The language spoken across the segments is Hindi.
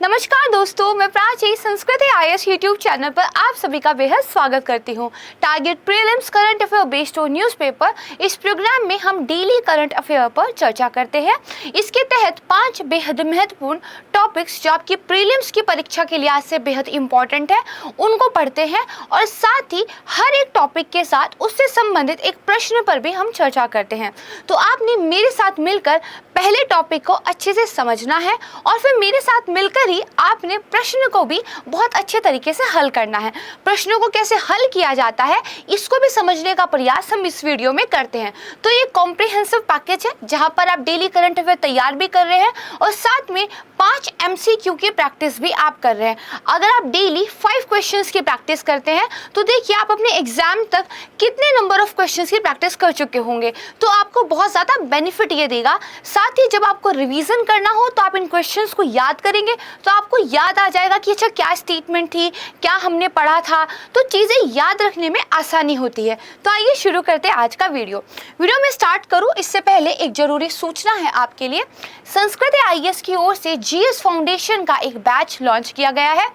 नमस्कार दोस्तों, मैं Prachi Sanskrit IAS YouTube channel पर आप सभी का बेहद स्वागत करती हूँ। Target prelims current affair based on newspaper, इस प्रोग्राम में हम डेली करंट अफेयर पर चर्चा करते हैं। इसके तहत 5 बेहद महत्वपूर्ण टॉपिक्स जो आपकी प्रीलिम्स की परीक्षा के लिहाज से बेहद इंपॉर्टेंट है, उनको पढ़ते हैं और साथ ही हर एक टॉपिक के साथ उससे संबंधित एक प्रश्न पर भी हम चर्चा करते हैं। तो आपने मेरे साथ मिलकर पहले टॉपिक को अच्छे से समझना है और फिर मेरे साथ मिलकर ही आपने प्रश्न को भी बहुत अच्छे तरीके से हल करना है। प्रश्नों को कैसे हल किया जाता है इसको भी समझने का प्रयास हम इस वीडियो में करते हैं। तो ये कॉम्प्रिहेंसिव पैकेज है जहां पर आप डेली करंट अफेयर तैयार भी कर रहे हैं और साथ में 5 MCQ की प्रैक्टिस भी आप कर रहे हैं। अगर आप डेली 5 क्वेश्चंस की प्रैक्टिस करते हैं तो देखिए आप अपने एग्जाम तक कितने नंबर ऑफ क्वेश्चंस की प्रैक्टिस कर चुके होंगे, तो आपको बहुत ज़्यादा बेनिफिट ये देगा। साथ ही जब आपको रिवीजन करना हो तो आप इन क्वेश्चंस को याद करेंगे तो आपको याद आ जाएगा कि अच्छा क्या स्टेटमेंट थी, क्या हमने पढ़ा था, तो चीज़ें याद रखने में आसानी होती है। तो आइए शुरू करते हैं आज का वीडियो में स्टार्ट करूँ इससे पहले एक जरूरी सूचना है आपके लिए। संस्कृत IAS की ओर से GS फाउंडेशन का एक बैच लॉन्च किया गया है।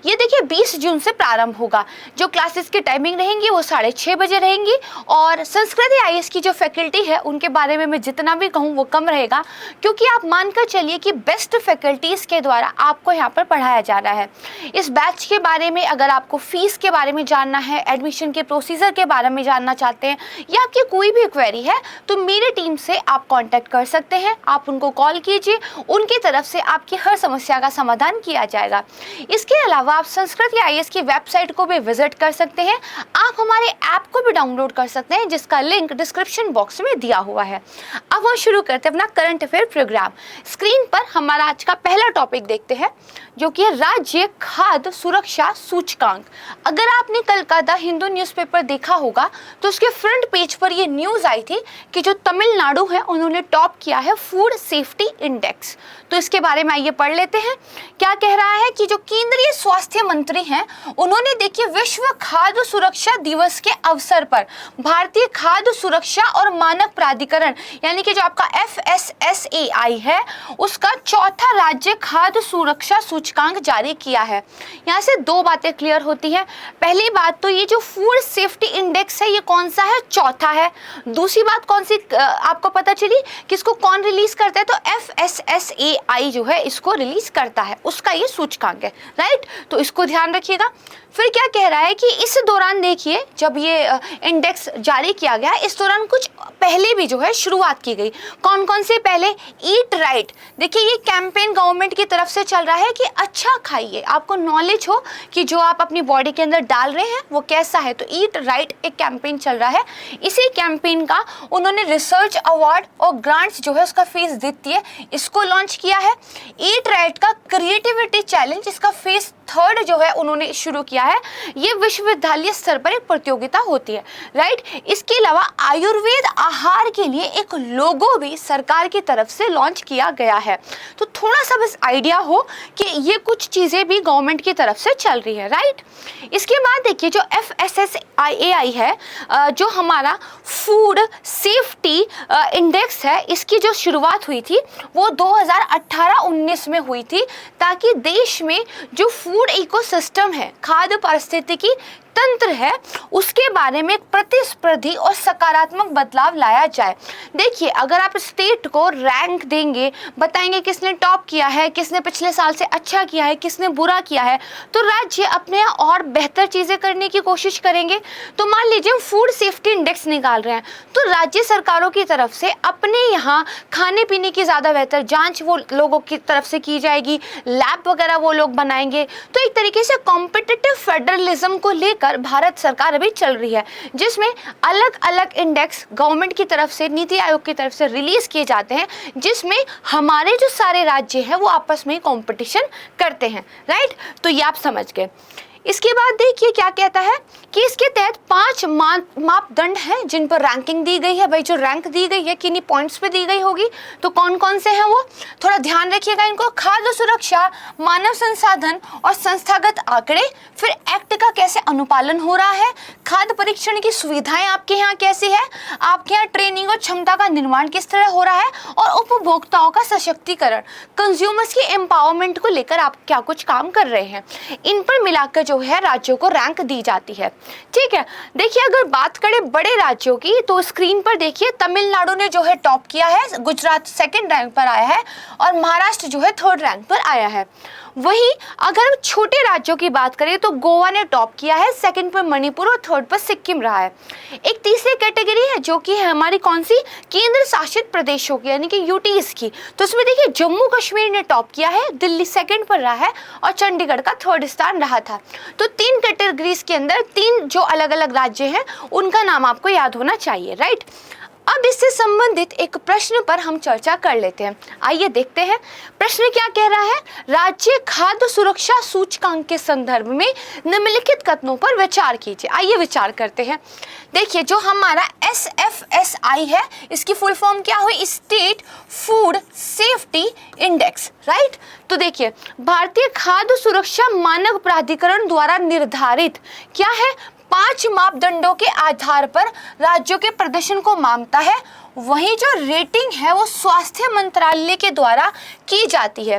ये देखिए 20 जून से प्रारंभ होगा। जो क्लासेस की टाइमिंग रहेंगी वो 6:30 बजे रहेंगी और संस्कृत IAS की जो फैकल्टी है उनके बारे में मैं जितना भी कहूँ वो कम रहेगा, क्योंकि आप मानकर चलिए कि बेस्ट फैकल्टीज के द्वारा आपको यहाँ पर पढ़ाया जा रहा है। इस बैच के बारे में अगर आपको फीस के बारे में जानना है, एडमिशन के प्रोसीजर के बारे में जानना चाहते हैं या आपकी कोई भी क्वेरी है तो मेरी टीम से आप कांटेक्ट कर सकते हैं। आप उनको कॉल कीजिए, उनकी तरफ से आपकी हर समस्या का समाधान किया जाएगा। इसके अलावा आप संस्कृत IAS की वेबसाइट को भी विजिट कर सकते हैं। आप हमारे ऐप को भी डाउनलोड कर सकते हैं जिसका लिंक डिस्क्रिप्शन बॉक्स में दिया हुआ है। अब हम शुरू करते हैं अपना करंट अफेयर प्रोग्राम। स्क्रीन पर हमारा आज का पहला टॉपिक देखते हैं जो कि है राज्य खाद्य सुरक्षा सूचकांक। अगर आपने कल का द हिंदू न्यूज़पेपर देखा होगा तो उसके फ्रंट पेज पर ये न्यूज़ आई थी कि जो तमिलनाडु है उन्होंने टॉप किया है फूड सेफ्टी इंडेक्स। तो इसके बारे में आइए पढ़ लेते हैं। क्या कह रहा है कि जो केंद्रीय स्वास्थ्य मंत्री हैं उन्होंने देखिए विश्व खाद्य सुरक्षा दिवस के अवसर पर भारतीय खाद्य सुरक्षा और मानक प्राधिकरण यानी कि जो आपका FSSAI है उसका चौथा राज्य खाद्य सुरक्षा सूचकांक जारी किया है। यहाँ से 2 बातें क्लियर होती हैं। पहली बात तो ये जो फूड सेफ्टी इंडेक्स है ये कौन सा है, चौथा है। दूसरी बात कौन सी आपको पता चली कि इसको कौन रिलीज करता है, तो FSSAI जो है इसको रिलीज करता है, उसका ये सूचकांक है, राइट। तो इसको ध्यान रखिएगा। फिर क्या कह रहा है कि इस दौरान देखिए जब ये इंडेक्स जारी किया गया इस दौरान कुछ पहले भी जो है शुरुआत की गई। कौन कौन से पहले, ईट राइट। देखिए ये कैंपेन गवर्नमेंट की तरफ से चल रहा है कि अच्छा खाइए, आपको नॉलेज हो कि जो आप अपनी बॉडी के अंदर डाल रहे हैं वो कैसा है। तो ईट राइट एक कैंपेन चल रहा है। इसी कैंपेन का उन्होंने रिसर्च अवार्ड और ग्रांट्स जो है उसका फेज द्वितीय इसको लॉन्च किया है। ईट राइट का क्रिएटिविटी चैलेंज इसका फेज 3 जो है उन्होंने शुरू किया है। ये विश्वविद्यालय स्तर पर एक प्रतियोगिता होती है, राइट। इसके अलावा आयुर्वेद आहार के लिए एक लोगो भी सरकार की तरफ से लॉन्च किया गया है। तो थोड़ा सा बस आइडिया हो कि ये कुछ चीज़ें भी गवर्नमेंट की तरफ से चल रही है, राइट। इसके बाद देखिए जो FSSAI है जो हमारा फूड सेफ्टी इंडेक्स है, इसकी जो शुरुआत हुई थी वो 2018-19 में हुई थी ताकि देश में जो फूड इकोसिस्टम है, खाद्य पारिस्थितिकी तंत्र है, उसके बारे में प्रतिस्पर्धी और सकारात्मक बदलाव लाया जाए। देखिए अगर आप स्टेट को रैंक देंगे, बताएंगे किसने टॉप किया है, किसने पिछले साल से अच्छा किया है, किसने बुरा किया है, तो राज्य अपने और बेहतर चीज़ें करने की कोशिश करेंगे। तो मान लीजिए हम फूड सेफ्टी इंडेक्स निकाल रहे हैं तो राज्य सरकारों की तरफ से अपने यहाँ खाने पीने की ज़्यादा बेहतर जाँच वो लोगों की तरफ से की जाएगी, लैब वगैरह वो लोग बनाएंगे। तो एक तरीके से कॉम्पिटिटिव फेडरलिज्म को लेकर भारत सरकार अभी चल रही है जिसमें अलग अलग इंडेक्स गवर्नमेंट की तरफ से, नीति आयोग की तरफ से रिलीज किए जाते हैं जिसमें हमारे जो सारे राज्य हैं वो आपस में कंपटीशन करते हैं, राइट। तो ये आप समझ गए। इसके बाद देखिए क्या कहता है कि इसके तहत 5 मापदंड हैं जिन पर रैंकिंग दी गई है। भाई जो रैंक दी गई है किन्हीं पॉइंट्स पे दी गई होगी, तो कौन कौन से हैं वो थोड़ा ध्यान रखिएगा इनको। खाद्य सुरक्षा, मानव संसाधन और संस्थागत आंकड़े, फिर एक्ट का कैसे अनुपालन हो रहा है, खाद्य परीक्षण की सुविधाएं आपके यहाँ कैसी है, आपके यहाँ ट्रेनिंग और क्षमता का निर्माण किस तरह हो रहा है, और उपभोक्ताओं का सशक्तिकरण, कंज्यूमर्स की एम्पावरमेंट को लेकर आप क्या कुछ काम कर रहे हैं। इन पर मिलाकर जो है राज्यों को रैंक दी जाती है। ठीक है, देखिए अगर बात करें बड़े राज्यों की तो स्क्रीन पर देखिए तमिलनाडु ने जो है टॉप किया है, गुजरात सेकंड रैंक पर आया है और महाराष्ट्र जो है थर्ड रैंक पर आया है। वहीं अगर छोटे राज्यों की बात करें तो गोवा ने टॉप किया है, सेकंड पर मणिपुर और थर्ड पर सिक्किम रहा है। एक तीसरी कैटेगरी है जो कि है हमारी कौन सी, केंद्र शासित प्रदेशों की यानी कि यूटीज की। तो इसमें देखिए जम्मू कश्मीर ने टॉप किया है, दिल्ली सेकंड पर रहा है और चंडीगढ़ का थर्ड स्थान रहा था। तो 3 कैटेगरीज के अंदर 3 जो अलग अलग राज्य हैं उनका नाम आपको याद होना चाहिए, राइट। अब इससे संबंधित एक प्रश्न पर हम चर्चा कर लेते हैं। आइए देखते हैं प्रश्न क्या कह रहा है। राज्य खाद्य सुरक्षा सूचकांक के संदर्भ में निम्नलिखित कथनों पर विचार कीजिए। आइए विचार करते हैं। देखिए जो हमारा SFSI है इसकी फुल फॉर्म क्या हुई, state food safety index, right. तो देखिए भारतीय खाद्य सुरक्षा मानक प्राधिकरण द्वारा निर्धारित क्या है, 5 मापदंडों के आधार पर राज्यों के प्रदर्शन को मापता है। वहीं जो रेटिंग है वो स्वास्थ्य मंत्रालय के द्वारा की जाती है।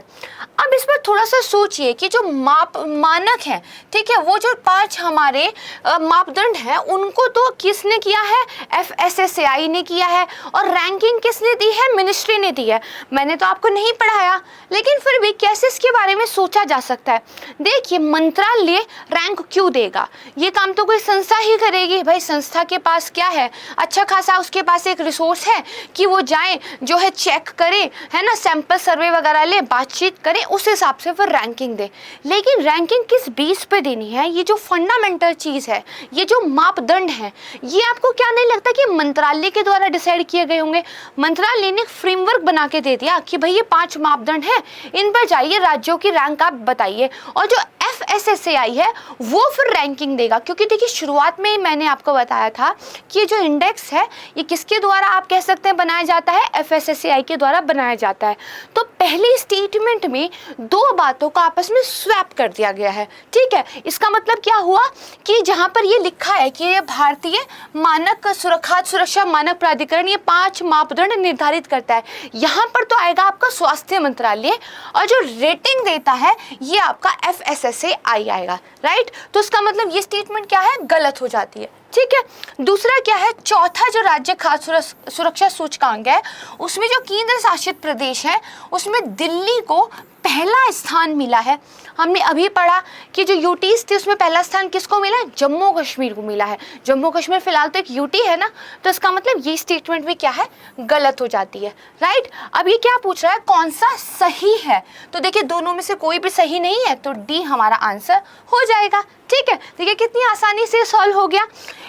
अब इस पर थोड़ा सा सोचिए कि जो मानक है, ठीक है, वो जो 5 हमारे मापदंड हैं उनको तो किसने किया है, FSSAI ने किया है, और रैंकिंग किसने दी है, मिनिस्ट्री ने दी है। मैंने तो आपको नहीं पढ़ाया, लेकिन फिर भी कैसे इसके बारे में सोचा जा सकता है। देखिए मंत्रालय रैंक क्यों देगा, ये काम तो कोई संस्था ही करेगी। भाई संस्था के पास क्या है, अच्छा खासा उसके पास एक रिसोर्स है कि वो जाए जो है चेक करे, है ना, सैंपल सर्वे वगैरह ले, बातचीत करे, उस हिसाब से फिर रैंकिंग दे। लेकिन रैंकिंग किस बेस पे देनी है, ये जो फंडामेंटल चीज है, ये जो मापदंड है, ये आपको क्या नहीं लगता कि मंत्रालय के द्वारा डिसाइड किए गए होंगे। मंत्रालय ने एक फ्रेमवर्क बना के दे दिया कि भाई ये 5 मापदंड है, इन पर जाइए, राज्यों की रैंक आप बताइए, और जो FSSAI है वो फिर रैंकिंग देगा। क्योंकि देखिए शुरुआत में ही मैंने आपको बताया था कि ये जो इंडेक्स है ये किसके द्वारा आप कह सकते हैं बनाया जाता है, FSSAI के द्वारा बनाया जाता है। तो पहले स्टेटमेंट में 2 बातों को आपस में स्वैप कर दिया गया है, ठीक है। इसका मतलब क्या हुआ कि जहां पर ये लिखा है कि ये भारतीय मानक सुरक्षा मानक प्राधिकरण ये 5 मापदंड निर्धारित करता है, यहाँ पर तो आएगा आपका स्वास्थ्य मंत्रालय, और जो रेटिंग देता है ये आपका FSSAI आएगा, राइट। तो इसका मतलब ये स्टेटमेंट क्या है, गलत हो जाती है, ठीक है। दूसरा क्या है, चौथा जो राज्य खाद्य सुरक्षा सूचकांक है उसमें जो केंद्र शासित प्रदेश है उसमें दिल्ली को पहला स्थान मिला है। हमने अभी पढ़ा कि जो यूटीज थी उसमें पहला स्थान किसको मिला है, जम्मू कश्मीर को मिला है। जम्मू कश्मीर फिलहाल तो एक यूटी है ना, तो इसका मतलब ये स्टेटमेंट भी क्या है, गलत हो जाती है, राइट। अब ये क्या पूछ रहा है, कौन सा सही है, तो देखिए दोनों में से कोई भी सही नहीं है, तो डी हमारा आंसर हो जाएगा, ठीक है। देखिए कितनी आसानी से सॉल्व हो गया।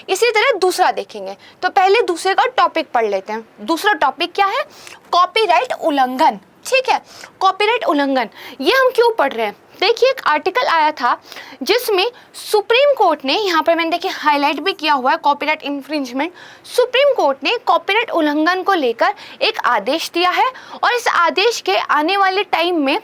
इसी तरह दूसरा देखेंगे, तो पहले दूसरे का टॉपिक पढ़ लेते हैं। दूसरा टॉपिक क्या है, कॉपीराइट उल्लंघन, ठीक है। कॉपीराइट उल्लंघन ये हम क्यों पढ़ रहे हैं, देखिए एक आर्टिकल आया था जिसमें सुप्रीम कोर्ट ने, यहाँ पर मैंने देखिए हाईलाइट भी किया हुआ है कॉपीराइट इन्फ्रिंजमेंट, सुप्रीम कोर्ट ने कॉपीराइट उल्लंघन को लेकर एक आदेश दिया है, और इस आदेश के आने वाले टाइम में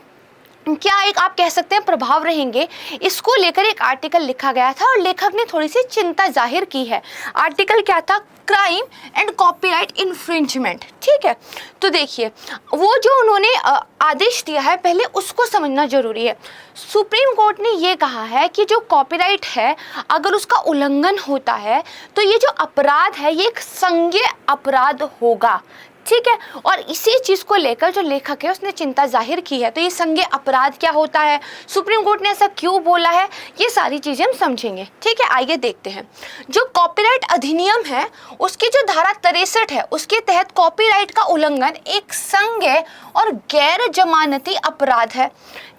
क्या एक आप कह सकते हैं प्रभाव रहेंगे, इसको लेकर एक आर्टिकल लिखा गया था और लेखक ने थोड़ी सी चिंता जाहिर की है। आर्टिकल क्या था, क्राइम एंड कॉपीराइट इन्फ्रिंजमेंट, ठीक है। तो देखिए वो जो उन्होंने आदेश दिया है पहले उसको समझना जरूरी है। सुप्रीम कोर्ट ने ये कहा है कि जो कॉपीराइट है अगर उसका उल्लंघन होता है तो ये जो अपराध है ये एक संज्ञेय अपराध होगा, ठीक है। और इसी चीज को लेकर जो लेखक है उसने चिंता जाहिर की है। तो ये संज्ञेय अपराध क्या होता है, सुप्रीम कोर्ट ने ऐसा क्यों बोला है, ये सारी चीजें हम समझेंगे, ठीक है। आइए देखते हैं। जो कॉपीराइट अधिनियम है उसकी जो धारा 63 है उसके तहत कॉपीराइट का उल्लंघन एक संज्ञेय और गैर जमानती अपराध है,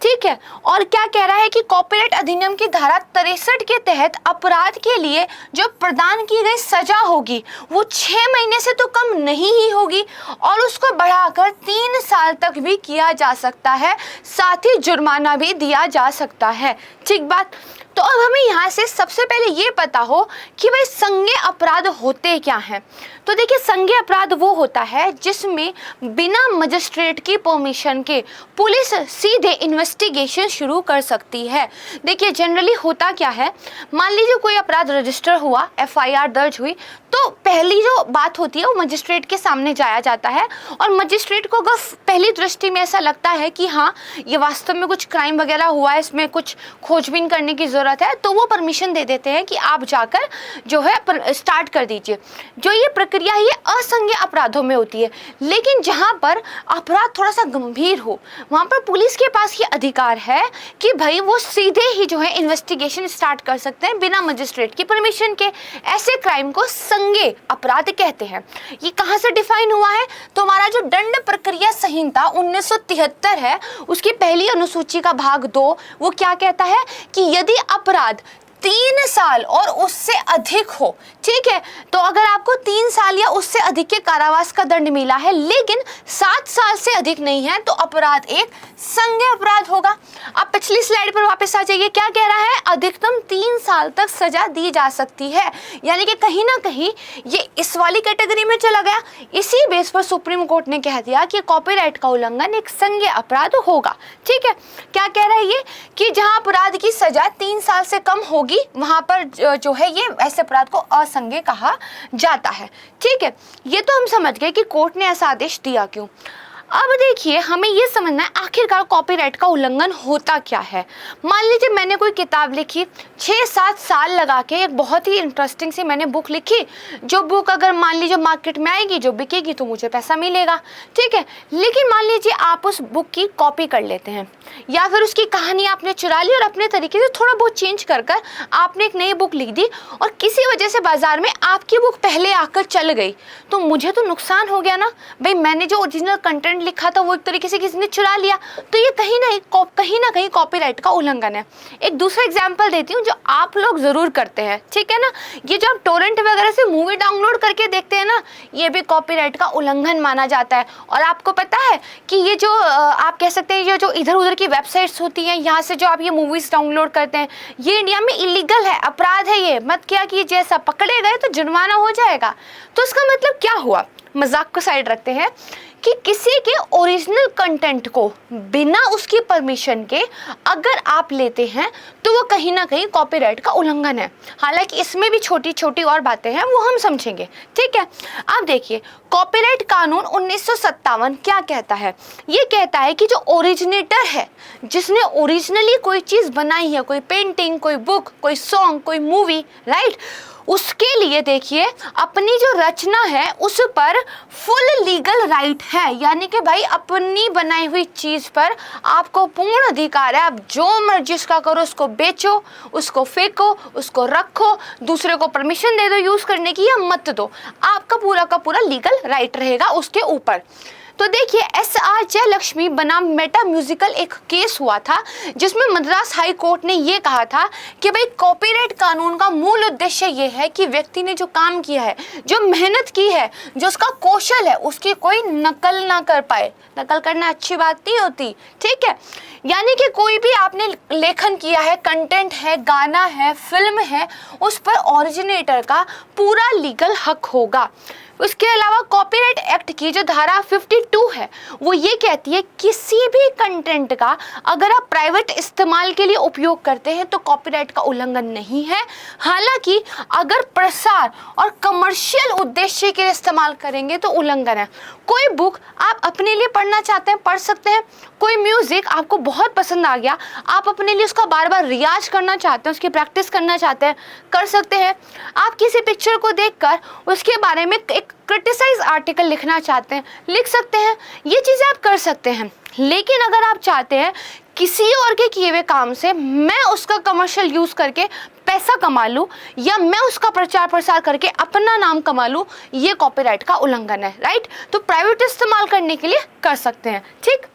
ठीक है। और क्या कह रहा है कि कॉपीराइट अधिनियम की धारा 63 के तहत अपराध के लिए जो प्रदान की गई सजा होगी वो 6 महीने से तो कम नहीं ही होगी, और उसको बढ़ाकर 3 साल तक भी किया जा सकता है, साथ ही जुर्माना भी दिया जा सकता है, ठीक बात। तो अब हमें यहाँ से सबसे पहले ये पता हो कि भाई संज्ञेय अपराध होते क्या हैं। तो देखिए, संज्ञेय अपराध वो होता है जिसमें बिना मजिस्ट्रेट की परमिशन के पुलिस सीधे इन्वेस्टिगेशन शुरू कर सकती है। देखिए, जनरली होता क्या है, मान लीजिए कोई अपराध रजिस्टर हुआ, एफआईआर दर्ज हुई, तो पहली जो बात होती है वो मजिस्ट्रेट के सामने जाया जाता है, और मजिस्ट्रेट को अगर पहली दृष्टि में ऐसा लगता है कि हाँ, ये वास्तव में कुछ क्राइम वगैरह हुआ है, इसमें कुछ खोजबीन करने की ज़रूरत है, तो वो परमिशन दे देते हैं कि आप जाकर जो है स्टार्ट कर दीजिए। जो ये प्रक्रिया है ये असंज्ञेय अपराधों में होती है। लेकिन जहाँ पर अपराध थोड़ा सा गंभीर हो, वहाँ पर पुलिस के पास ये अधिकार है कि भाई वो सीधे ही जो है इन्वेस्टिगेशन स्टार्ट कर सकते हैं बिना मजिस्ट्रेट की परमिशन के। ऐसे क्राइम को संज्ञेय अपराध कहते हैं। ये कहाँ से डिफाइन हुआ है? तो हमारा जो दंड प्रक्रिया संहिता 1973 है, उसकी पहली अनुसूची का भाग 2 वो क्या कहता है कि यदि अपराध 3 साल और उससे अधिक हो, ठीक है, तो अगर आपको 3 साल या उससे अधिक के कारावास का दंड मिला है लेकिन 7 साल से अधिक नहीं है, तो अपराध एक संज्ञेय अपराध होगा। आप पिछली स्लाइड पर वापस आ जाइए, क्या कह रहा है? अधिकतम 3 साल तक सजा दी जा सकती है, यानी कि कहीं ना कहीं ये इस वाली कैटेगरी में चला गया। इसी बेस पर सुप्रीम कोर्ट ने कह दिया कि कॉपीराइट का उल्लंघन एक संज्ञेय अपराध होगा। ठीक है, क्या कह रहा है ये कि जहां अपराध की सजा 3 साल से कम होगी वहां पर जो है ये ऐसे अपराध को असंज्ञेय कहा जाता है। ठीक है, ये तो हम समझ गए कि कोर्ट ने ऐसा आदेश दिया क्यों। अब देखिए, हमें ये समझना है आखिरकार कॉपीराइट का उल्लंघन होता क्या है। मान लीजिए मैंने कोई किताब लिखी, 6-7 साल लगा के एक बहुत ही इंटरेस्टिंग सी मैंने बुक लिखी, जो बुक अगर मान लीजिए मार्केट में आएगी, जो बिकेगी, तो मुझे पैसा मिलेगा। ठीक है, लेकिन मान लीजिए आप उस बुक की कॉपी कर लेते हैं, या फिर उसकी कहानी आपने चुरा ली और अपने तरीके से थोड़ा बहुत चेंज कर आपने एक नई बुक लिख दी, और किसी वजह से बाजार में आपकी बुक पहले आकर चल गई, तो मुझे तो नुकसान हो गया ना भाई। मैंने जो ओरिजिनल कंटेंट लिखा था वो एक तरीके से किसी ने चुरा लिया, तो ये कहीं ना कहीं कॉपीराइट का उल्लंघन है। एक दूसरा एग्जांपल देती हूँ जो आप लोग जरूर करते हैं, ठीक है ना। ये जो आप टोरेंट वगैरह से मूवी डाउनलोड करके देखते हैं ना, ये भी कॉपीराइट का उल्लंघन माना जाता है। और आपको पता है कि ये जो आप कह सकते हैं ये जो इधर उधर की वेबसाइट्स होती हैं, यहाँ से जो आप ये मूवीज डाउनलोड करते हैं, ये इंडिया में इलीगल है, अपराध है, ये मत क्या कीजिए। ऐसा पकड़े गए तो जुर्माना हो जाएगा। तो इसका मतलब क्या हुआ, मजाक को साइड रखते हैं, कि किसी के ओरिजिनल कंटेंट को बिना उसकी परमिशन के अगर आप लेते हैं तो वो कहीं ना कहीं कॉपीराइट का उल्लंघन है। हालांकि इसमें भी छोटी छोटी और बातें हैं, वो हम समझेंगे। ठीक है, अब देखिए कॉपीराइट कानून 1957 क्या कहता है। ये कहता है कि जो ओरिजिनेटर है, जिसने ओरिजिनली कोई चीज़ बनाई है, कोई पेंटिंग, कोई बुक, कोई सॉन्ग, कोई मूवी, राइट, उसके लिए देखिए अपनी जो रचना है उस पर फुल लीगल राइट है। यानी कि भाई अपनी बनाई हुई चीज़ पर आपको पूर्ण अधिकार है। आप जो मर्जी उसका करो, उसको बेचो, उसको फेंको, उसको रखो, दूसरे को परमिशन दे दो यूज़ करने की या मत दो, आपका पूरा का पूरा लीगल राइट रहेगा उसके ऊपर। तो देखिए SR जयलक्ष्मी बनाम मेटा म्यूजिकल एक केस हुआ था, जिसमें मद्रास हाई कोर्ट ने ये कहा था कि भाई कॉपीराइट कानून का मूल उद्देश्य ये है कि व्यक्ति ने जो काम किया है, जो मेहनत की है, जो उसका कौशल है, उसकी कोई नकल ना कर पाए। नकल करना अच्छी बात नहीं होती, ठीक है। यानी कि कोई भी आपने लेखन किया है, कंटेंट है, गाना है, फिल्म है, उस पर ओरिजिनेटर का पूरा लीगल हक होगा। उसके अलावा कॉपीराइट एक्ट की जो धारा 52 है वो ये कहती है किसी भी कंटेंट का अगर आप प्राइवेट इस्तेमाल के लिए उपयोग करते हैं तो कॉपीराइट का उल्लंघन नहीं है। हालांकि अगर प्रसार और कमर्शियल उद्देश्य के लिए इस्तेमाल करेंगे तो उल्लंघन है। कोई बुक आप अपने लिए पढ़ना चाहते हैं, पढ़ सकते हैं। कोई म्यूजिक आपको बहुत पसंद आ गया, आप अपने लिए उसका बार बार रियाज करना चाहते हैं, उसकी प्रैक्टिस करना चाहते हैं, कर सकते हैं। आप किसी पिक्चर को देखकर उसके बारे में एक क्रिटिसाइज आर्टिकल लिखना चाहते हैं, लिख सकते हैं। ये चीज़ें आप कर सकते हैं। लेकिन अगर आप चाहते हैं किसी और के किए हुए काम से मैं उसका कमर्शियल यूज़ करके पैसा कमा लूँ या मैं उसका प्रचार प्रसार करके अपना नाम कमा लूँ, ये कॉपीराइट का उल्लंघन है, राइट। तो प्राइवेट इस्तेमाल करने के लिए कर सकते हैं, ठीक।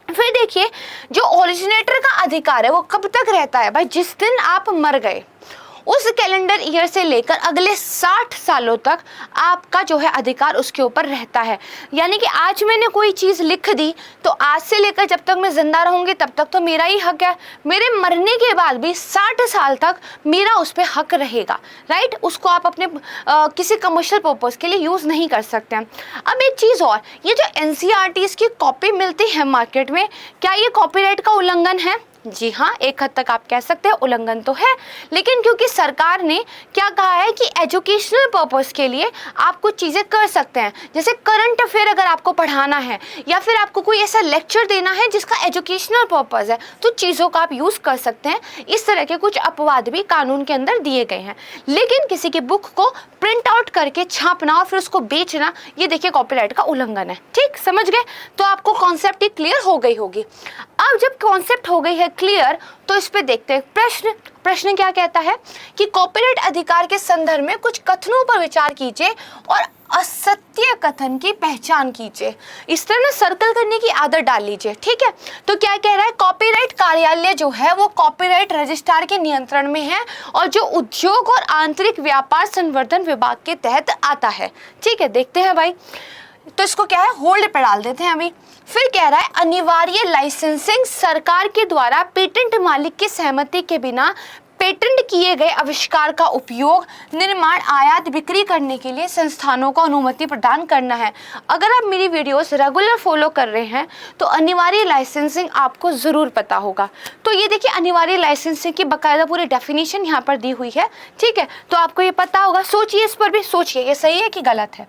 फिर देखिए जो ओरिजिनेटर का अधिकार है वो कब तक रहता है भाई, जिस दिन आप मर गए उस कैलेंडर ईयर से लेकर अगले 60 सालों तक आपका जो है अधिकार उसके ऊपर रहता है। यानी कि आज मैंने कोई चीज़ लिख दी तो आज से लेकर जब तक मैं जिंदा रहूंगी तब तक तो मेरा ही हक है, मेरे मरने के बाद भी 60 साल तक मेरा उस पर हक रहेगा, राइट। उसको आप अपने किसी कमर्शियल पर्पस के लिए यूज़ नहीं कर सकते हैं। अब एक चीज़ और, ये जो एनसीईआरटीज़ की कॉपी मिलती है मार्केट में, क्या ये कॉपीराइट का उल्लंघन है? जी हाँ, एक हद तक आप कह सकते हैं उल्लंघन तो है, लेकिन क्योंकि सरकार ने क्या कहा है कि एजुकेशनल पर्पस के लिए आप कुछ चीज़ें कर सकते हैं, जैसे करंट अफेयर अगर आपको पढ़ाना है या फिर आपको कोई ऐसा लेक्चर देना है जिसका एजुकेशनल पर्पस है, तो चीज़ों का आप यूज़ कर सकते हैं। इस तरह के कुछ अपवाद भी कानून के अंदर दिए गए हैं। लेकिन किसी की बुक को प्रिंट आउट करके छापना और फिर उसको बेचना, ये देखिए कॉपीराइट का उल्लंघन है। ठीक, समझ गए? तो आपको कॉन्सेप्ट ही क्लियर हो गई होगी। अब जब कॉन्सेप्ट हो गई है क्लियर, तो इस पे देखते हैं प्रश्न क्या कहता है कि कॉपीराइट अधिकार के संदर्भ में कुछ कथनों पर विचार कीजिए और असत्य कथन की पहचान कीजिए। इस तरह ना सर्कल करने की आदत डाल लीजिए, ठीक है। तो क्या कह रहा है, कॉपीराइट कार्यालय जो है वो कॉपीराइट रजिस्ट्रार के नियंत्रण में है और जो उद्योग और आंतरिक व्यापार संवर्धन विभाग के तहत आता है। ठीक है, देखते हैं भाई। तो इसको क्या है, होल्ड पे डाल देते हैं अभी। फिर कह रहा है अनिवार्य लाइसेंसिंग सरकार के द्वारा पेटेंट मालिक की सहमति के बिना पेटेंट किए गए आविष्कार का उपयोग, निर्माण, आयात, बिक्री करने के लिए संस्थानों को अनुमति प्रदान करना है। अगर आप मेरी वीडियोस रेगुलर फॉलो कर रहे हैं तो अनिवार्य लाइसेंसिंग आपको ज़रूर पता होगा। तो ये देखिए अनिवार्य लाइसेंसिंग की बाकायदा पूरी डेफिनेशन यहाँ पर दी हुई है, ठीक है। तो आपको ये पता होगा, सोचिए, इस पर भी सोचिए ये सही है कि गलत है।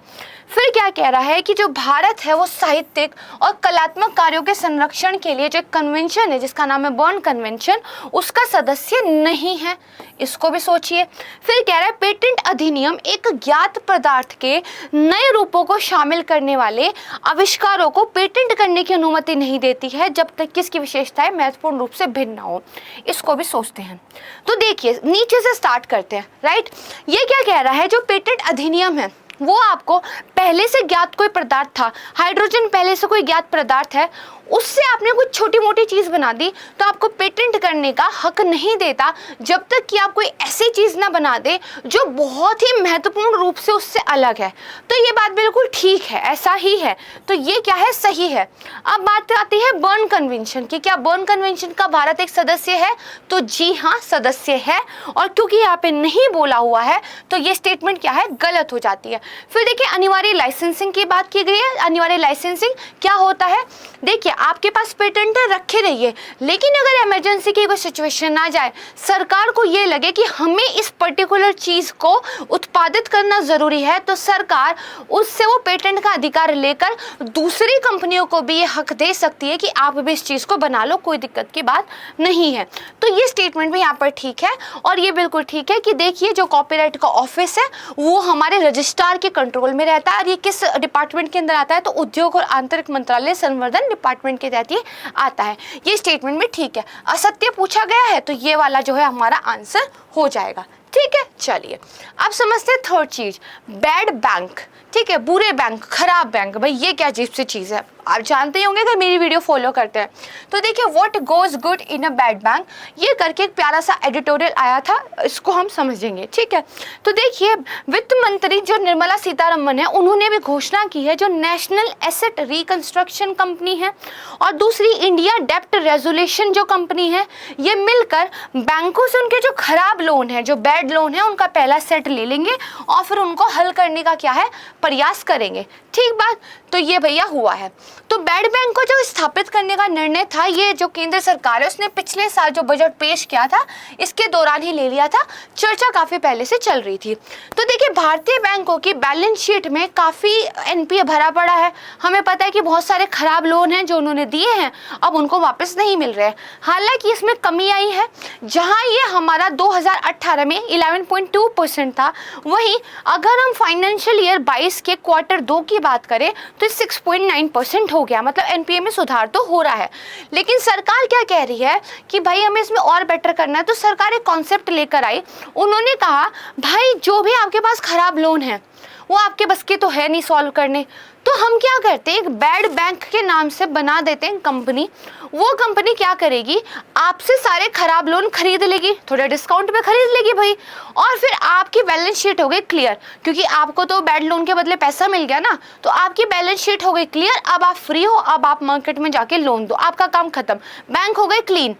फिर क्या कह रहा है कि जो भारत है वो साहित्यिक और कलात्मक कार्यों के संरक्षण के लिए जो कन्वेंशन है जिसका नाम है बर्न कन्वेंशन, उसका सदस्य नहीं है। इसको भी सोचिए। फिर कह रहा है पेटेंट अधिनियम एक ज्ञात पदार्थ के नए रूपों को शामिल करने वाले आविष्कारों को पेटेंट करने की अनुमति नहीं देती है जब तक कि इसकी विशेषताएं महत्वपूर्ण रूप से भिन्न ना हो। इसको भी सोचते हैं। तो देखिए नीचे से स्टार्ट करते हैं, राइट। ये क्या कह रहा है, जो पेटेंट अधिनियम है वो आपको पहले से ज्ञात कोई पदार्थ था, हाइड्रोजन पहले से कोई ज्ञात पदार्थ है, उससे आपने कुछ छोटी मोटी चीज़ बना दी तो आपको पेटेंट करने का हक नहीं देता जब तक कि आप कोई ऐसी चीज़ ना बना दे जो बहुत ही महत्वपूर्ण रूप से उससे अलग है। तो ये बात बिल्कुल ठीक है, ऐसा ही है। तो ये क्या है, सही है। अब बात आती है बर्न कन्वेंशन की। क्या बर्न कन्वेंशन का भारत एक सदस्य है? तो जी हाँ, सदस्य है। और क्योंकि यहाँ पे नहीं बोला हुआ है तो ये स्टेटमेंट क्या है, गलत हो जाती है। फिर देखिए अनिवार्य लाइसेंसिंग की बात की गई है। अनिवार्य लाइसेंसिंग क्या होता है, देखिए आपके पास पेटेंट है, रखे रहिए, लेकिन अगर इमरजेंसी की कोई सिचुएशन आ जाए, सरकार को ये लगे कि हमें इस पर्टिकुलर चीज़ को उत्पादित करना ज़रूरी है, तो सरकार उससे वो पेटेंट का अधिकार लेकर दूसरी कंपनियों को भी ये हक दे सकती है कि आप भी इस चीज़ को बना लो, कोई दिक्कत की बात नहीं है। तो ये स्टेटमेंट भी यहाँ पर ठीक है। और ये बिल्कुल ठीक है कि देखिए जो कॉपीराइट का ऑफिस है वो हमारे रजिस्ट्रार के कंट्रोल में रहता है। और ये किस डिपार्टमेंट के अंदर आता है, तो उद्योग और आंतरिक मंत्रालय संवर्धन डिपार्टमेंट के तहत ये आता है। ये स्टेटमेंट भी ठीक है। असत्य पूछा गया है तो ये वाला जो है हमारा आंसर हो जाएगा, ठीक है। चलिए अब समझते हैं थर्ड चीज, बैड बैंक। ठीक है, बुरे बैंक, खराब बैंक। भाई ये क्या अजीब सी चीज़ है, आप जानते ही होंगे अगर मेरी वीडियो फॉलो करते हैं। तो देखिए what goes good in a bad bank, ये करके एक प्यारा सा एडिटोरियल आया था, इसको हम समझेंगे, ठीक है। तो देखिए वित्त मंत्री जो निर्मला सीतारमन है उन्होंने भी घोषणा की है, जो नेशनल एसेट रिकंस्ट्रक्शन कंपनी है और दूसरी इंडिया डेप्ट रेजोल्यूशन जो कंपनी है, ये मिलकर बैंकों से उनके जो खराब लोन है, जो बैड लोन है, उनका पहला सेट ले लेंगे और फिर उनको हल करने का क्या है, प्रयास करेंगे। ठीक बात। तो ये भैया हुआ है। तो बैड बैंक को जो स्थापित करने का निर्णय था, ये जो केंद्र सरकार है उसने पिछले साल जो बजट पेश किया था इसके दौरान ही ले लिया था। चर्चा काफी पहले से चल रही थी। तो देखिए भारतीय बैंकों की बैलेंस शीट में काफी एनपीए भरा पड़ा है। हमें पता है कि बहुत सारे खराब लोन हैं जो उन्होंने दिए हैं, अब उनको वापस नहीं मिल रहे। हालांकि इसमें कमी आई है, जहां ये हमारा 2018 में 11.2% था, वहीं अगर हम फाइनेंशियल ईयर 22 के क्वार्टर 2 की बात करें तो 6.9% हो गया। मतलब एनपीए में सुधार तो हो रहा है। लेकिन सरकार क्या कह रही है कि भाई हमें इसमें और बेटर करना है। तो सरकार एक कॉन्सेप्ट लेकर आई, उन्होंने कहा भाई जो भी आपके पास खराब लोन है वो आपके बस के तो है नहीं सॉल्व करने। तो हम क्या करते हैं, एक बैड बैंक के नाम से बना देते हैं कंपनी। वो कंपनी क्या करेगी, आपसे सारे खराब लोन खरीद लेगी, थोड़ा डिस्काउंट पे खरीद लेगी भाई, और फिर आपकी बैलेंस शीट हो गई क्लियर, क्योंकि आपको तो बैड लोन के बदले पैसा मिल गया ना, तो आपकी बैलेंस शीट हो गई क्लियर। अब आप फ्री हो, अब आप मार्केट में जाके लोन दो, आपका काम खत्म, बैंक हो गए क्लीन।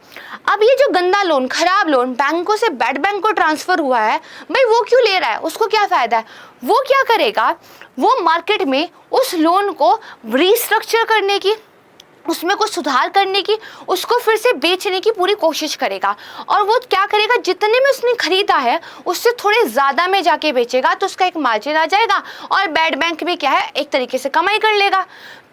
अब ये जो गंदा लोन, खराब लोन बैंकों से बैड बैंक को ट्रांसफर हुआ है, भाई वो क्यों ले रहा है, उसको क्या फायदा है? वो क्या करेगा, वो मार्केट में उस लोन को रीस्ट्रक्चर करने की, उसमें कुछ सुधार करने की, उसको फिर से बेचने की पूरी कोशिश करेगा। और वो क्या करेगा, जितने में उसने खरीदा है उससे थोड़े ज़्यादा में जाके बेचेगा, तो उसका एक मार्जिन आ जाएगा और बैड बैंक भी क्या है, एक तरीके से कमाई कर लेगा।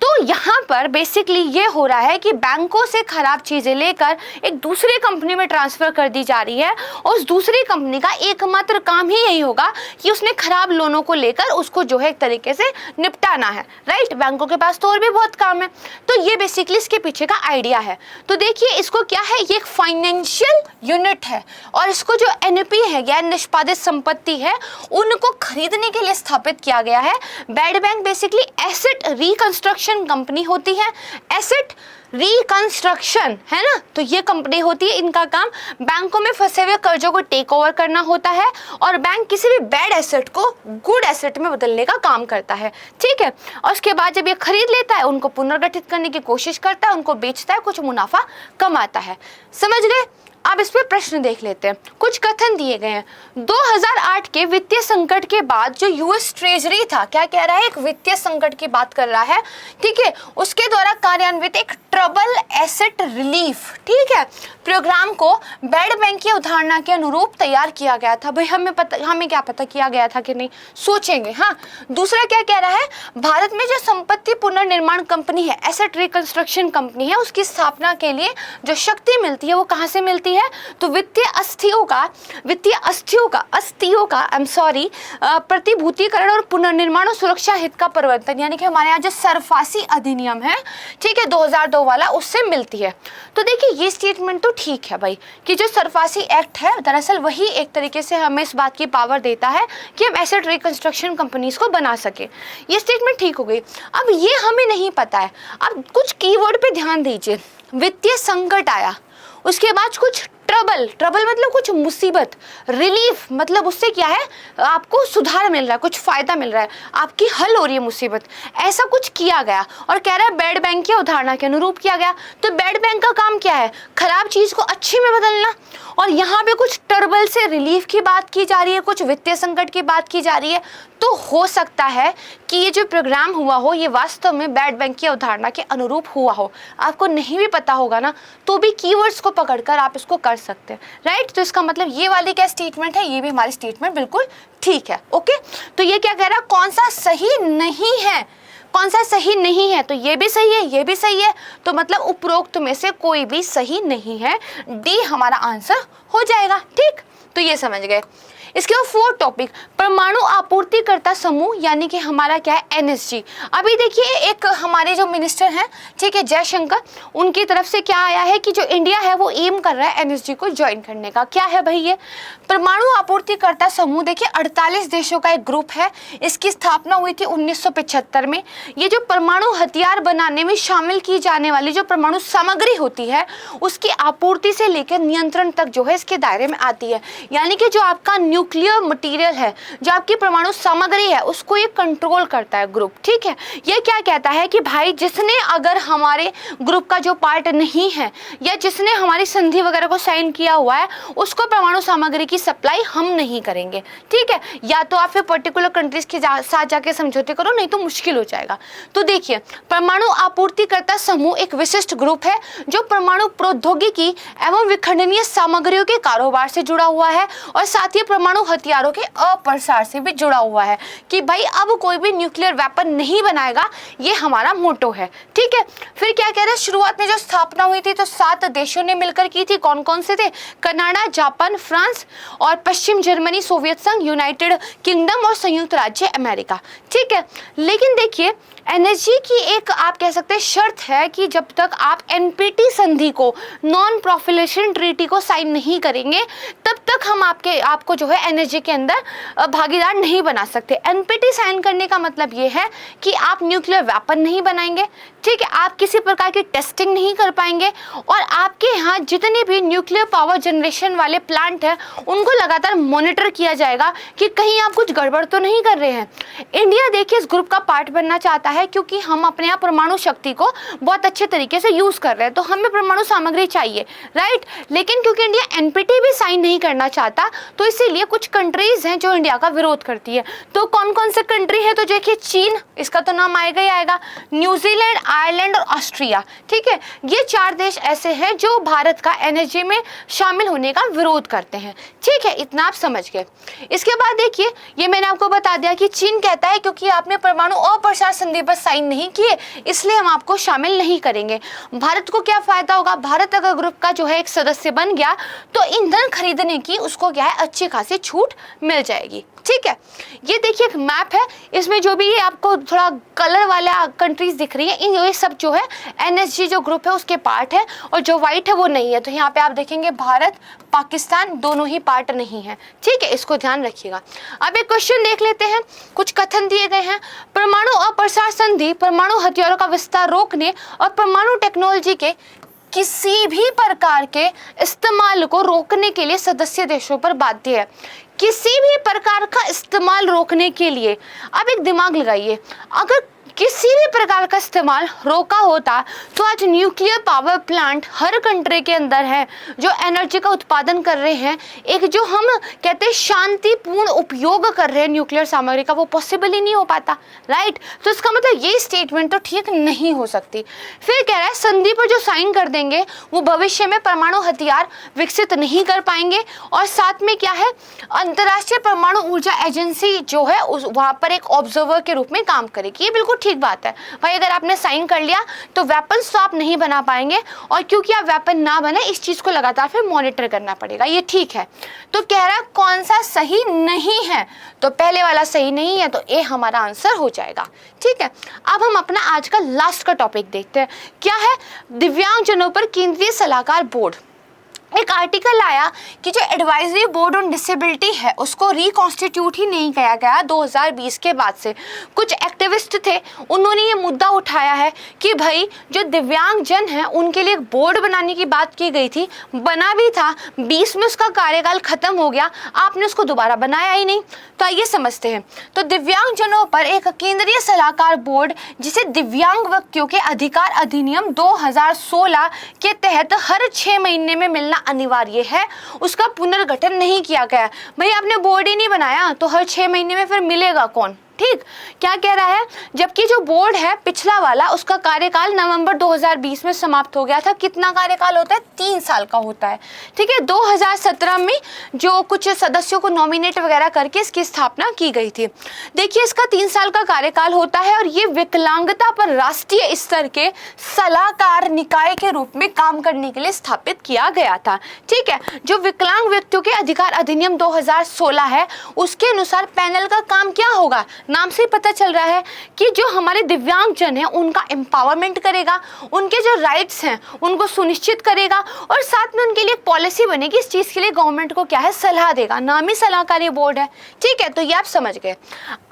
तो यहाँ पर बेसिकली ये हो रहा है कि बैंकों से खराब चीज़ें लेकर एक दूसरी कंपनी में ट्रांसफ़र कर दी जा रही है, और उस दूसरी कंपनी का एकमात्र काम ही यही होगा कि उसने खराब लोनों को लेकर उसको जो है एक तरीके से निपटाना है, राइट। बैंकों के पास तो और भी बहुत काम है। तो ये बेसिकली इसके पीछे का आइडिया है। तो देखिए इसको क्या है, ये एक फाइनेंशियल यूनिट है, और इसको जो एनपी है, गैर निष्पादित संपत्ति है, उनको खरीदने के लिए स्थापित किया गया है। Bad bank basically asset reconstruction company होती है, एसेट रिकंस्ट्रक्शन है ना, तो ये कंपनी होती है। इनका काम बैंकों में फंसे हुए कर्जों को टेक ओवर करना होता है, और बैंक किसी भी बैड एसेट को गुड एसेट में बदलने का काम करता है, ठीक है। और उसके बाद जब ये खरीद लेता है, उनको पुनर्गठित करने की कोशिश करता है, उनको बेचता है, कुछ मुनाफा कमाता है। समझ गए? अब इस पे प्रश्न देख लेते हैं। कुछ कथन दिए गए हैं। 2008 के वित्तीय संकट के बाद जो यूएस ट्रेजरी था, क्या कह रहा है, एक वित्तीय संकट की बात कर रहा है, ठीक है, उसके द्वारा कार्यान्वित एक ट्रबल एसेट रिलीफ, ठीक है, प्रोग्राम को बैड बैंक की अवधारणा के अनुरूप तैयार किया गया था। भाई हमें क्या पता किया गया था कि नहीं, सोचेंगे। हाँ, दूसरा क्या कह रहा है, भारत में जो संपत्ति पुनर्निर्माण कंपनी है, एसेट रिकंस्ट्रक्शन कंपनी है, उसकी स्थापना के लिए जो शक्ति मिलती है वो कहाँ से मिलती है, तो वित्तीय अस्थियों का प्रतिभूतिकरण और पुनर्निर्माण और सुरक्षा हित का परिवर्तन, यानी कि हमारे यहाँ जो सरफासी अधिनियम है, ठीक है, 2002 वाला, उससे मिलती है। तो देखिए ये स्टेटमेंट तो ठीक है भाई, कि जो सरफासी एक्ट है दरअसल वही एक तरीके से हमें इस बात की पावर देता है कि हम एसेट रिकंस्ट्रक्शन कंपनीज को बना सके। ये स्टेटमेंट ठीक हो गई। अब ये हमें नहीं पता है, अब कुछ कीवर्ड पे ध्यान दीजिए। वित्तीय संकट आया, उसके बाद कुछ ट्रबल मतलब कुछ मुसीबत, रिलीफ मतलब उससे क्या है, आपको सुधार मिल रहा है, कुछ फायदा मिल रहा है, आपकी हल हो रही है मुसीबत, ऐसा कुछ किया गया। और कह रहा है बैड बैंक की अवधारणा के अनुरूप किया गया। तो बैड बैंक का काम क्या है, खराब चीज को अच्छी में बदलना। और यहाँ पे कुछ ट्रबल से रिलीफ की बात की जा रही है, कुछ वित्तीय संकट की बात की जा रही है। तो हो सकता है कि ये जो प्रोग्राम हुआ हो ये वास्तव में बैड बैंक की अवधारणा के अनुरूप हुआ हो। आपको नहीं भी पता होगा ना, तो भी कीवर्ड्स को पकड़कर आप इसको कर सकते हैं, राइट। तो इसका मतलब ये वाली क्या स्टेटमेंट है, ये भी हमारी स्टेटमेंट बिल्कुल ठीक है। ओके, तो ये क्या कह रहा है, कौन सा सही नहीं है, कौन सा सही नहीं है, तो ये भी सही है, ये भी सही है, तो मतलब उपरोक्त में से कोई भी सही नहीं है, डी हमारा आंसर हो जाएगा, ठीक। तो ये समझ गए। इसके बाद 4 टॉपिक, परमाणु आपूर्तिकर्ता समूह, यानी कि हमारा क्या है, एनएसजी। अभी देखिए एक हमारे जो मिनिस्टर हैं, ठीक है, जयशंकर, उनकी तरफ से क्या आया है कि जो इंडिया है वो एम कर रहा है एनएसजी को ज्वाइन करने का। क्या है भाई ये परमाणु आपूर्तिकर्ता समूह, देखिए 48 देशों का एक ग्रुप है। इसकी स्थापना हुई थी 1975 में। ये जो परमाणु हथियार बनाने में शामिल की जाने वाली जो परमाणु सामग्री होती है, उसकी आपूर्ति से लेकर नियंत्रण तक जो है इसके दायरे में आती है। यानी कि जो आपका न्यूक्लियर मटेरियल है, जो आपकी परमाणु सामग्री है, उसको ये कंट्रोल करता है ग्रुप, ठीक है। ये क्या कहता है कि भाई जिसने अगर हमारे ग्रुप का जो पार्ट नहीं है, या जिसने हमारी संधि वगैरह को साइन किया हुआ है, उसको परमाणु सामग्री की सप्लाई हम नहीं करेंगे, ठीक है। या तो आप फिर पर्टिकुलर कंट्रीज के साथ जाके समझौते करो, नहीं तो मुश्किल हो जाएगा। तो देखिए परमाणु आपूर्तिकर्ता समूह एक विशिष्ट ग्रुप है जो परमाणु प्रौद्योगिकी एवं विखंडनीय सामग्रियों के कारोबार से जुड़ा हुआ है, और साथ ही परमाणु हथियारों के अप्रसार से भी जुड़ा हुआ है, कि भाई अब कोई भी न्यूक्लियर वेपन नहीं बनाएगा, ये हमारा मोटो है, ठीक है। फिर क्या कह रहे हैं, शुरुआत में जो स्थापना हुई थी तो 7 देशों ने मिलकर की थी। कौन कौन से थे, कनाडा, जापान, फ्रांस और पश्चिम जर्मनी, सोवियत संघ, यूनाइटेड किंगडम और संयुक्त राज्य अमेरिका, ठीक है। लेकिन देखिए एनएसजी की एक आप कह सकते हैं शर्त है कि जब तक आप एनपीटी संधि को, नॉन प्रोलिफरेशन ट्रीटी को साइन नहीं करेंगे, तब तक हम आपको जो है एनएसजी के अंदर भागीदार नहीं बना सकते। एनपीटी साइन करने का मतलब ये है कि आप न्यूक्लियर वेपन नहीं बनाएंगे, ठीक है, आप किसी प्रकार की टेस्टिंग नहीं कर पाएंगे, और आपके यहाँ जितने भी न्यूक्लियर पावर जनरेशन वाले प्लांट हैं उनको लगातार मॉनिटर किया जाएगा कि कहीं आप कुछ गड़बड़ तो नहीं कर रहे हैं। इंडिया देखिए इस ग्रुप का पार्ट बनना चाहता है क्योंकि हम अपने यहाँ परमाणु शक्ति को बहुत अच्छे तरीके से यूज कर रहे हैं, तो हमें परमाणु सामग्री चाहिए, राइट। लेकिन क्योंकि इंडिया एनपीटी भी साइन नहीं करना चाहता, तो इसीलिए कुछ कंट्रीज हैं जो इंडिया का विरोध करती है। तो कौन कौन से कंट्री है? तो देखिए चीन, इसका तो नाम आएगा ही आएगा, न्यूजीलैंड, आयरलैंड और ऑस्ट्रिया, ठीक है। ये 4 देश ऐसे हैं जो भारत का एनएसजी में शामिल होने का विरोध करते हैं, ठीक है, इतना आप समझ गए। इसके बाद देखिए, ये मैंने आपको बता दिया कि चीन कहता है क्योंकि आपने परमाणु अप्रसार संधि पर साइन नहीं किए इसलिए हम आपको शामिल नहीं करेंगे। भारत को क्या फायदा होगा? भारत अगर ग्रुप का जो है एक सदस्य बन गया तो ईंधन खरीदने की उसको क्या है अच्छी खासी छूट मिल जाएगी, ठीक है। ये देखिए एक मैप है, इसमें जो भी ये आपको थोड़ा कलर वाला कंट्रीज दिख रही है, ये सब जो है एनएसजी जो ग्रुप है उसके पार्ट है, और जो व्हाइट है वो नहीं है। तो यहाँ पे आप देखेंगे भारत, पाकिस्तान दोनों ही पार्ट नहीं है, ठीक है, इसको ध्यान रखिएगा। अब एक क्वेश्चन देख लेते हैं, कुछ कथन दिए गए हैं। परमाणु अप्रसार संधि परमाणु हथियारों का विस्तार रोकने और परमाणु टेक्नोलॉजी के किसी भी प्रकार के इस्तेमाल को रोकने के लिए सदस्य देशों पर बाध्य है। किसी भी प्रकार का इस्तेमाल रोकने के लिए, अब एक दिमाग लगाइए, अगर किसी भी प्रकार का इस्तेमाल रोका होता तो आज न्यूक्लियर पावर प्लांट हर कंट्री के अंदर है जो एनर्जी का उत्पादन कर रहे हैं, एक जो हम कहते हैं शांतिपूर्ण उपयोग कर रहे हैं न्यूक्लियर सामग्री का, वो पॉसिबल ही नहीं हो पाता, राइट। तो इसका मतलब ये स्टेटमेंट तो ठीक नहीं हो सकती। फिर कह रहा है संधि पर जो साइन कर देंगे वो भविष्य में परमाणु हथियार विकसित नहीं कर पाएंगे, और साथ में क्या है, अंतर्राष्ट्रीय परमाणु ऊर्जा एजेंसी जो है वहां पर एक ऑब्जर्वर के रूप में काम करेगी। ये बिल्कुल ठीक बात है भाई, अगर आपने साइन कर लिया तो वेपन्स तो आप नहीं बना पाएंगे, और क्योंकि आप वेपन ना बने इस चीज को लगातार फिर मॉनिटर करना पड़ेगा, ये ठीक है। तो कह रहा है कौन सा सही नहीं है, तो पहले वाला सही नहीं है, तो ए हमारा आंसर हो जाएगा, ठीक है। अब हम अपना आज का लास्ट का टॉपिक देखते हैं, क्या है, दिव्यांगजनों पर केंद्रीय सलाहकार बोर्ड। एक आर्टिकल आया कि जो एडवाइजरी बोर्ड ऑन डिसेबिलिटी है उसको रिकॉन्स्टिट्यूट ही नहीं किया गया 2020 के बाद से। कुछ एक्टिविस्ट थे, उन्होंने ये मुद्दा उठाया है कि भाई जो दिव्यांगजन हैं उनके लिए एक बोर्ड बनाने की बात की गई थी, बना भी था, 20 में उसका कार्यकाल खत्म हो गया, आपने उसको दोबारा बनाया ही नहीं। तो आइए समझते हैं। तो दिव्यांगजनों पर एक केंद्रीय सलाहकार बोर्ड जिसे दिव्यांग व्यक्तियों के अधिकार अधिनियम 2016 के तहत हर 6 महीने में मिलना अनिवार्य है, उसका पुनर्गठन नहीं किया गया। भाई आपने बोर्ड ही नहीं बनाया तो हर 6 महीने में फिर मिलेगा कौन, ठीक। क्या कह रहा है, जबकि जो बोर्ड है पिछला वाला उसका कार्यकाल नवंबर 2020 में समाप्त हो गया था। कितना कार्यकाल होता है? 3 साल का होता है, ठीक है। 2017 में जो कुछ सदस्यों को नॉमिनेट वगैरह करके इसकी स्थापना की गई थी। देखिए इसका 3 साल का कार्यकाल होता है, और ये विकलांगता पर राष्ट्रीय स्तर के सलाहकार निकाय के रूप में काम करने के लिए स्थापित किया गया था, ठीक है। जो विकलांग व्यक्तियों के अधिकार अधिनियम 2016 है उसके अनुसार पैनल का काम क्या होगा, नाम से पता चल रहा है कि जो हमारे दिव्यांगजन हैं उनका एम्पावरमेंट करेगा, उनके जो राइट्स हैं उनको सुनिश्चित करेगा, और साथ में उनके लिए एक पॉलिसी बनेगी, इस चीज के लिए गवर्नमेंट को क्या है, सलाह देगा, नाम ही सलाहकारी बोर्ड है, ठीक है। तो ये आप समझ गए।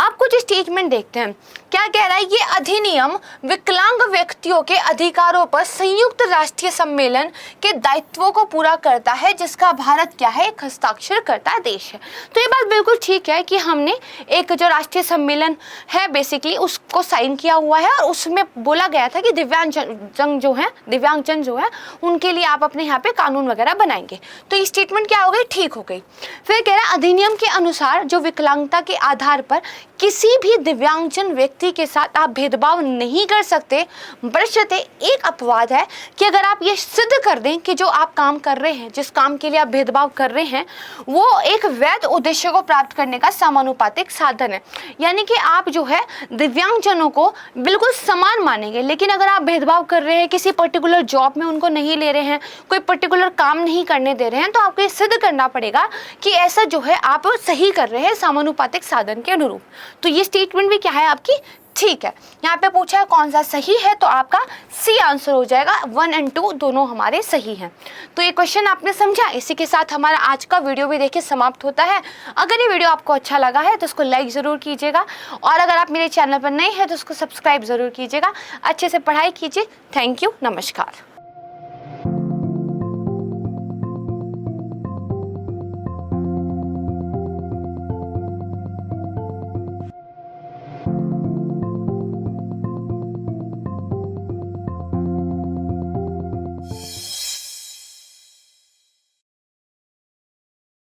अब कुछ स्टेटमेंट देखते हैं, क्या कह रहा है, ये अधिनियम विकलांग व्यक्तियों के अधिकारों पर संयुक्त राष्ट्रीय सम्मेलन के दायित्वों को पूरा करता है जिसका भारत क्या है, एक हस्ताक्षर करता देश है। तो ये बात बिल्कुल ठीक है कि हमने एक जो राष्ट्रीय सम्मेलन है बेसिकली उसको साइन किया हुआ है, और उसमें बोला गया था कि दिव्यांगजन जो है उनके लिए आप अपने यहाँ पे कानून वगैरह बनाएंगे। तो ये स्टेटमेंट क्या हो गई, ठीक हो गई। फिर कह रहा है अधिनियम के अनुसार जो विकलांगता के आधार पर किसी भी दिव्यांगजन व्यक्ति के साथ आप भेदभाव नहीं कर सकते, बशर्ते एक अपवाद है कि अगर आप ये सिद्ध कर दें कि जो आप काम कर रहे हैं, जिस काम के लिए आप भेदभाव कर रहे हैं, वो एक वैध उद्देश्य को प्राप्त करने का समानुपातिक साधन है। यानी कि आप जो है दिव्यांगजनों को बिल्कुल समान मानेंगे, लेकिन अगर आप भेदभाव कर रहे हैं, किसी पर्टिकुलर जॉब में उनको नहीं ले रहे हैं, कोई पर्टिकुलर काम नहीं करने दे रहे हैं, तो आपको ये सिद्ध करना पड़ेगा कि ऐसा जो है आप सही कर रहे हैं समानुपातिक साधन के अनुरूप। तो ये स्टेटमेंट भी क्या है आपकी, ठीक है, यहाँ पे पूछा है कौन सा सही है, तो आपका सी आंसर हो जाएगा। 1 और 2 दोनों हमारे सही हैं। तो ये क्वेश्चन आपने समझा। इसी के साथ हमारा आज का वीडियो भी देखिए समाप्त होता है। अगर ये वीडियो आपको अच्छा लगा है तो उसको लाइक ज़रूर कीजिएगा, और अगर आप मेरे चैनल पर नए हैं तो उसको सब्सक्राइब ज़रूर कीजिएगा। अच्छे से पढ़ाई कीजिए। थैंक यू, नमस्कार।